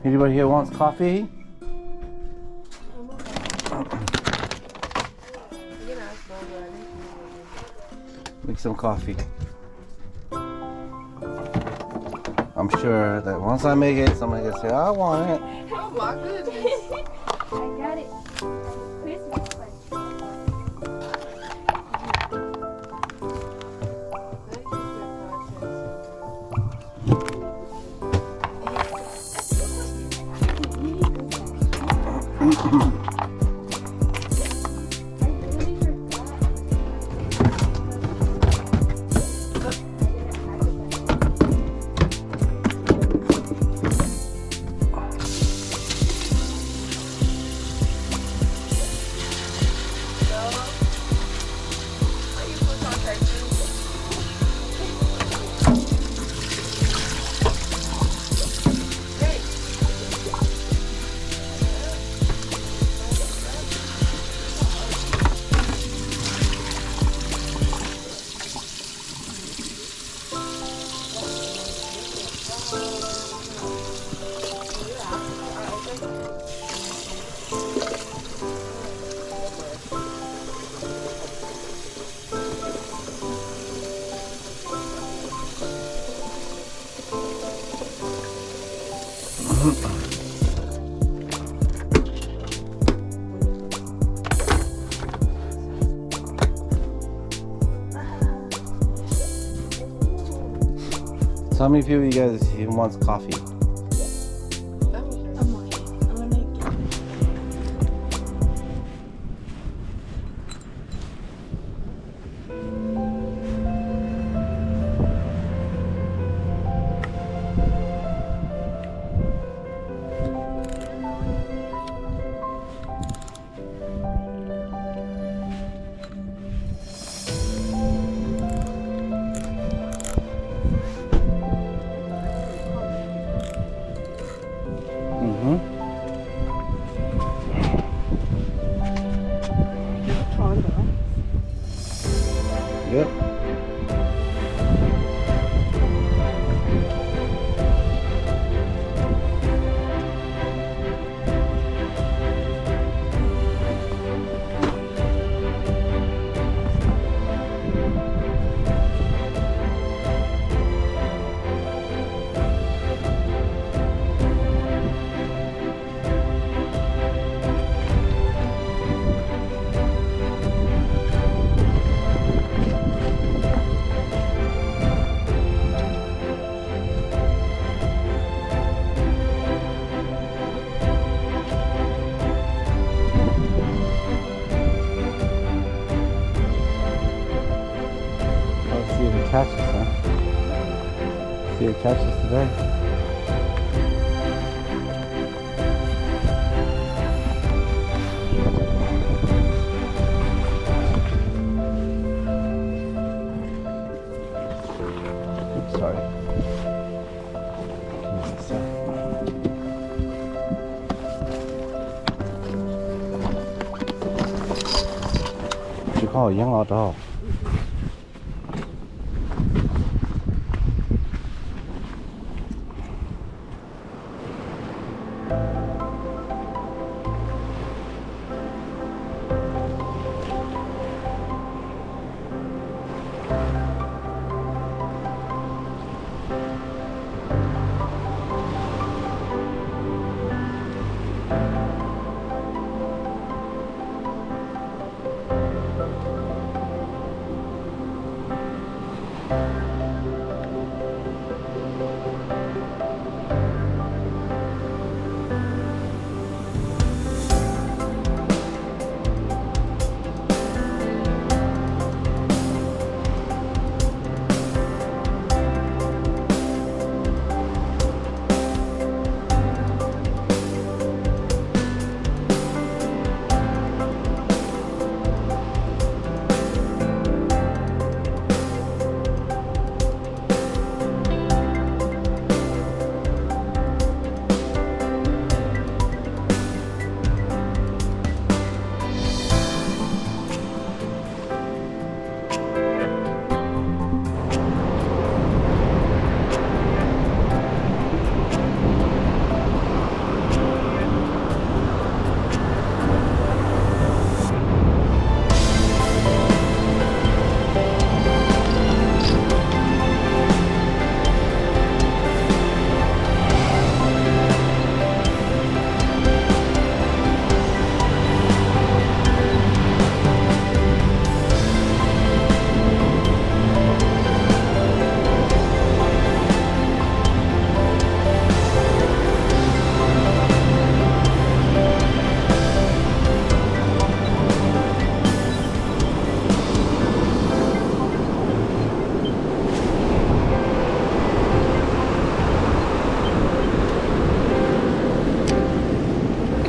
Anybody here wants coffee? Make some coffee. I'm sure that once I make it, somebody can say, I want it. Oh my goodness. I got it. Christmas present. So how many people you guys here wants coffee? Yep. Let's see if it catches, huh? See if it catches today. Oops, sorry. What you call a young adult?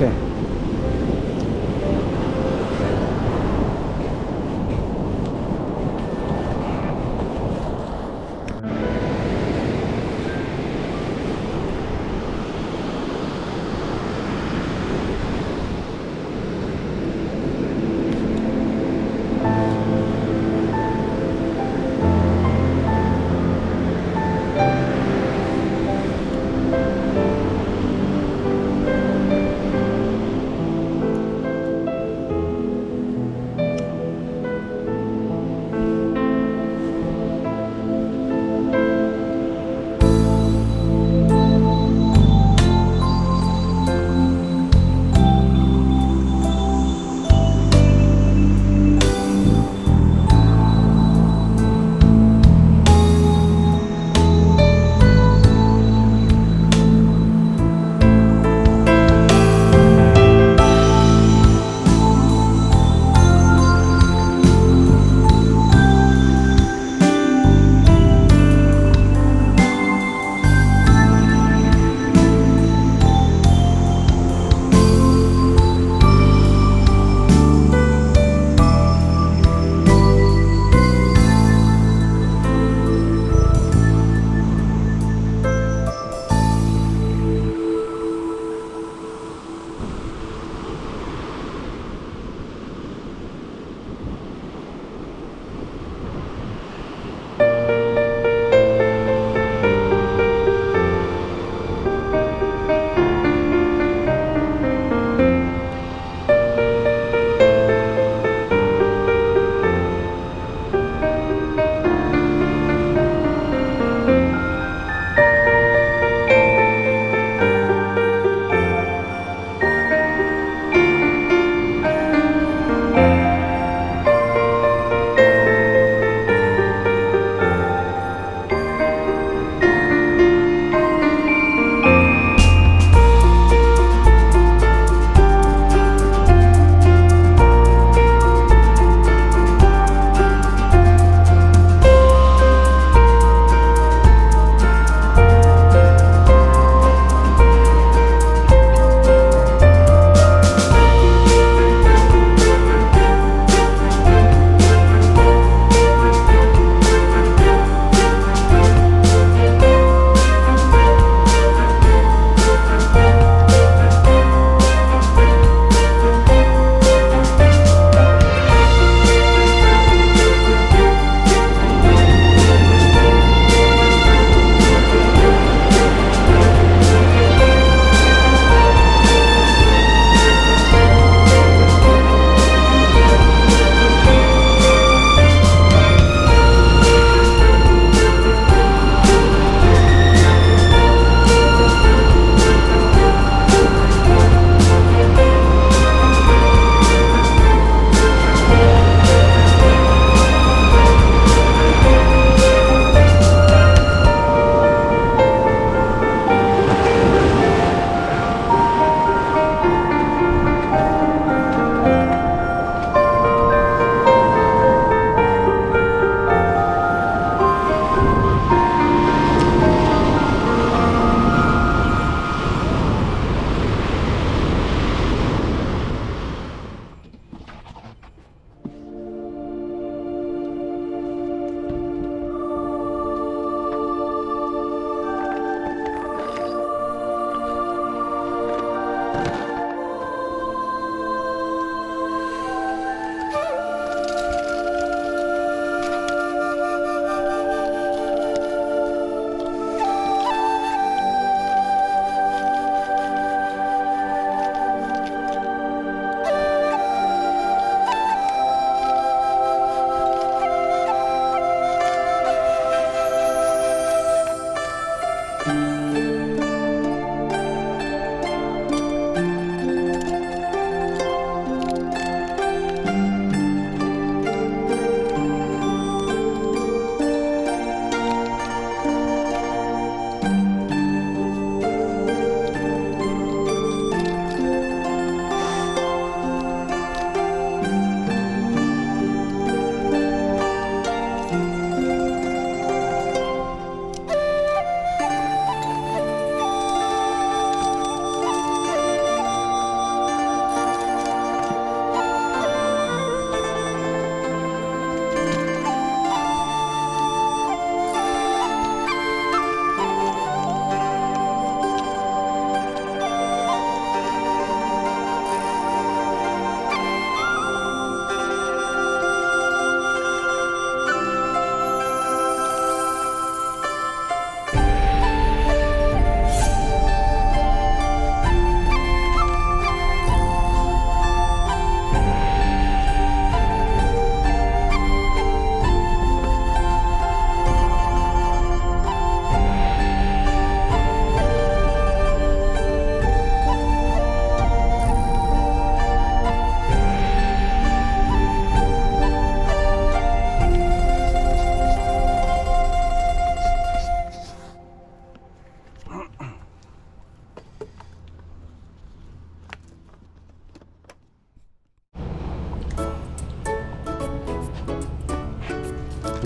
Okay.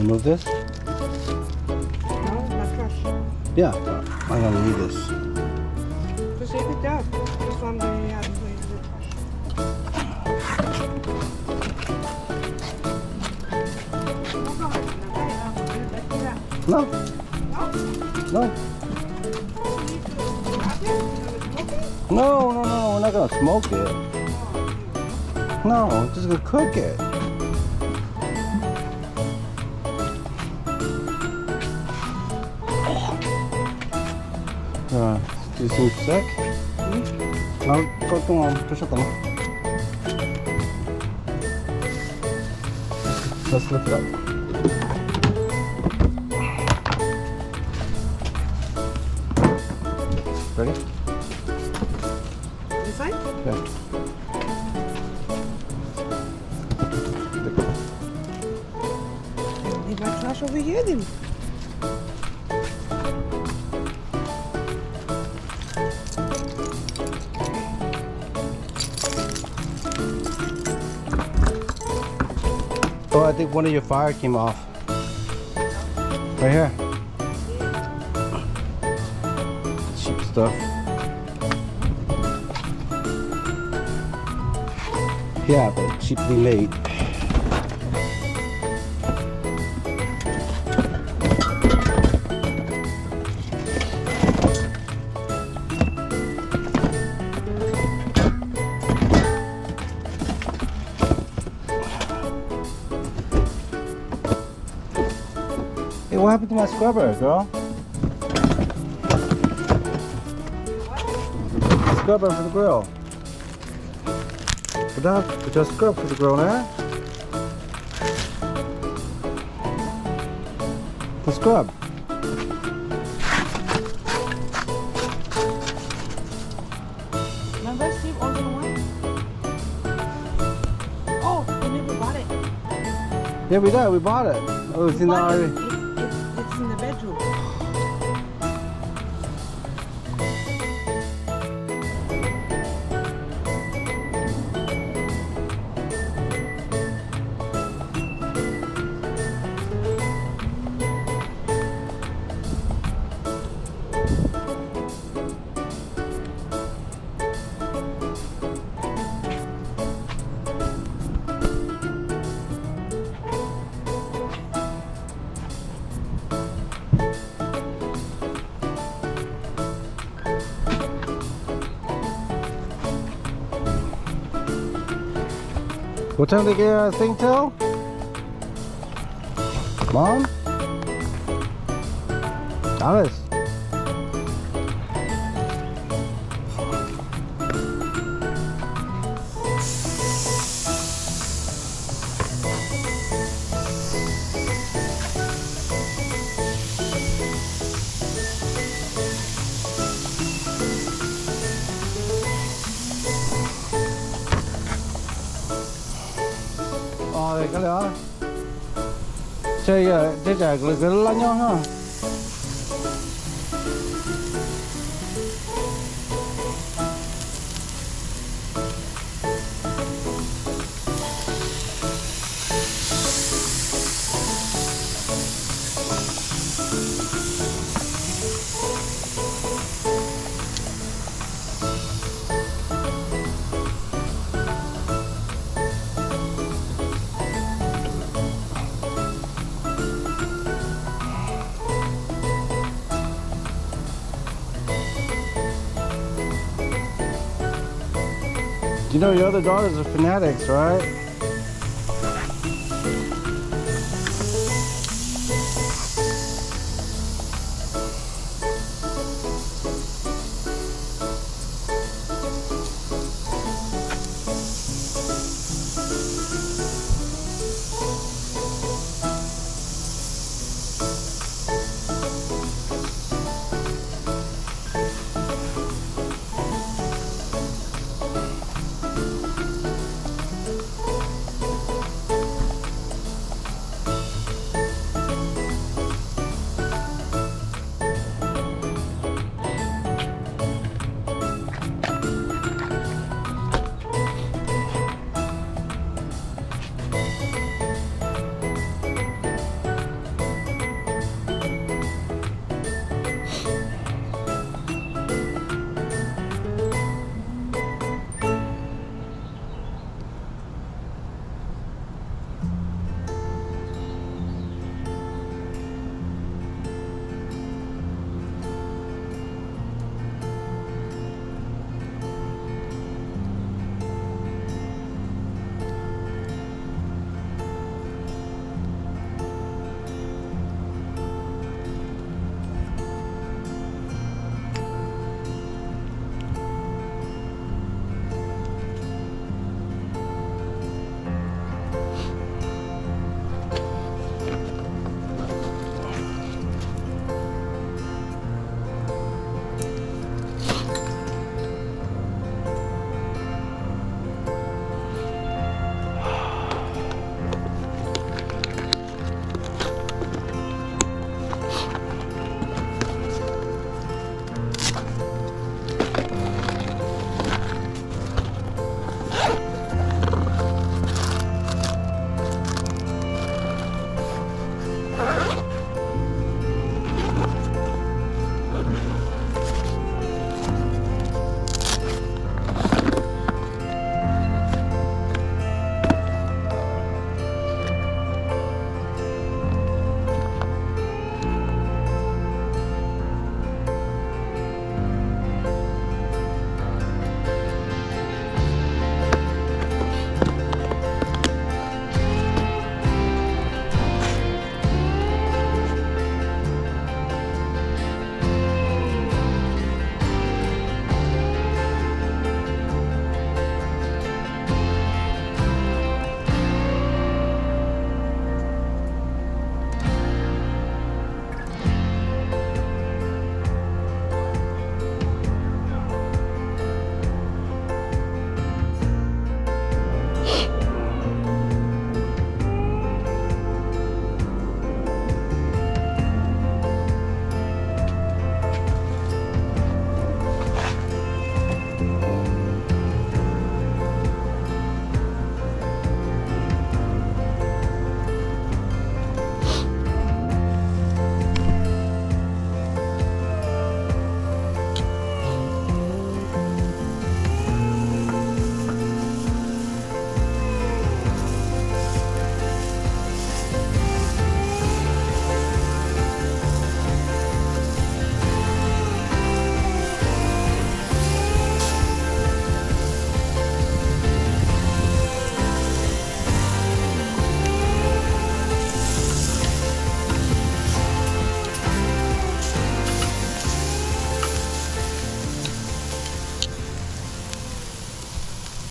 Remove this? No, not trash. Yeah, I'm gonna leave this. Just leave it there. This one they have the trash. No, no. No, we're not gonna smoke it. No, we're just gonna cook it. Do you seem sick? No, go on, push up on. Let's lift it up. Ready? This side? Yeah. Leave my trash over here then. Oh, I think one of your fire came off. Right here. Cheap stuff. Yeah, but cheaply made. Hey, what happened to my scrubber, girl? Scrubber for the grill. Put your scrub for the grill, eh? The scrub. Remember Steve ordered one? Oh, we never bought it. Yeah, we did. We bought it. Oh, it's in the Bought it. already. It's in the bedroom. What time they get a thing till? Mom? Alice? Rồi cái đó chơi chơi chả cái lá nhau ha. You know your other daughters are fanatics, right?